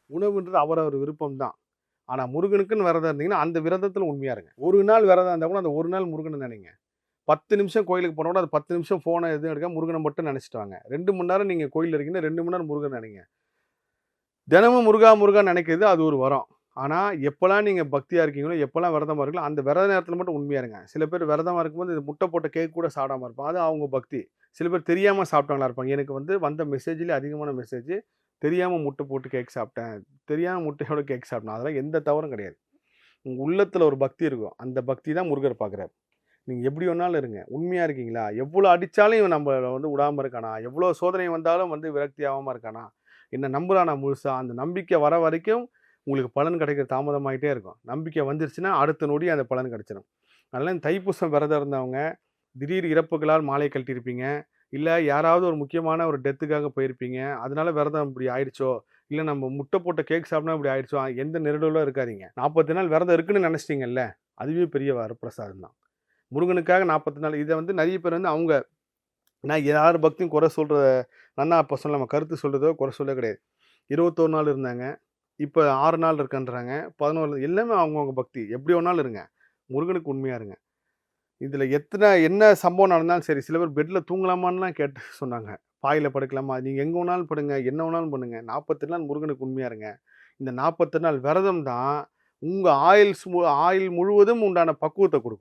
உணவுன்றது அவரவர் விருப்பம் தான். ஆனா முருகனுக்குன்னு விரதம் இருந்தீங்கன்னா, அந்த விரதத்துல உண்மையா இருங்க. ஒரு நாள் விரதம் இருந்தா கூட அந்த ஒரு நாள் முருகன நினைங்க. 10 நிமிஷம் கோயிலுக்கு போனா கூட அது 10 நிமிஷம் ஃபோன எதுவும் எடுக்காம முருகன மட்டும் நினைச்சுட்டு வாங்க. 2 மணி நேரம் நீங்க கோயில்ல இருக்கீங்கன்னா, 2 மணி நேரம் முருகன நினைங்க. தினமும் முருகா முருகான்னு நினைக்கிறது அது ஒரு வரம். ஆனா, எப்பலாம் நீங்க பக்தியா இருக்கீங்களோ, எப்பலாம் விரதமா இருக்கீங்களோ, அந்த விரத நேரத்துல மட்டும் உண்மையா இருங்க. சில பேர் விரதமா இருக்கும்போது இந்த முட்டை போட்ட கேக் கூட சாப்பிடாம இருப்பாங்க. அது அவங்க பக்தி. சில பேர் தெரியாம சாப்பிட்டவங்களா இருப்பாங்க. எனக்கு வந்த மெசேஜ்லயே அதிகமான மெசேஜ் தெரியாம முட்டை போட்டு கேக் சாப்பிட்டேன். தெரியாம முட்டையோட கேக் சாப்பிட்டேன். அதெல்லாம் எந்த தவறும் கிடையாது. உங்க உள்ளத்துல ஒரு பக்தி இருக்கும். அந்த பக்தி தான் முருகர் பார்க்குறாரு. நீங்க எப்படி வேணாலும் இருங்க. உண்மையா இருக்கீங்களா? எவ்வளோ அடிச்சாலும் இவன் நம்மள விடாம இருக்கானா? எவ்வளோ சோதனை வந்தாலும் விரக்தி ஆவாம இருக்கானா? என்ன நம்புறானா முழுசா? அந்த நம்பிக்கை வர வரைக்கும் உங்களுக்கு பலன் கிடைக்கிறது தாமதமாயிட்டே இருக்கும். நம்பிக்கை வந்துருச்சுன்னா, அடுத்த நொடி அந்த பலன் கிடைச்சிரும். அதனால இந்த தைப்பூசம் விரதம் இருந்தவங்க, திடீர் இறப்புகளால் மாலை கழட்டியிருப்பீங்க. இல்ல யாராவது ஒரு முக்கியமான ஒரு டெத்துக்காக போயிருப்பீங்க. அதனால விரதம் இப்படி ஆயிடுச்சோ! இல்ல நம்ம முட்டை போட்ட கேக் சாப்பிட்டா இப்படி ஆயிடுச்சோ! எந்த நெருடலும் இருக்காதீங்க. 40 நாள் விரதம் இருக்குன்னு நெனச்சிட்டீங்கல்ல, அதுவே பெரிய வரப்பிரசாதம் தான். முருகனுக்காக 40 நாள் இத நெறைய பேர் அவங்க நான் யார் பக்தியும் குறை சொல்ற நான் அப்ப சொல்ல நம்ம கருத்து சொல்றதோ குறை சொல்ல கிடையாது. 21 நாள் இருந்தாங்க. இப்ப 6 நாள் இருக்கேன்றாங்க. 11 எல்லாமே அவங்கவங்க பக்தி. எப்படி வேணாலும் இருங்க. முருகனுக்கு உண்மையா இருங்க. இதுல என்ன சம்பவம் நடந்தாலும் சரி, சில பேர் பெட்ல தூங்கலாமான்னுலாம் கேட்டு சொன்னாங்க. பாயில படுக்கலாமா? நீங்க எங்க வேணாலும் படுங்க. என்ன வேணாலும் பண்ணுங்க. 48 நாள் முருகனுக்கு உண்மையா இருங்க. இந்த 48 நாள் விரதம் தான் உங்க ஆயுள் முழுவதும் உண்டான பக்குவத்த குடுக்கும்.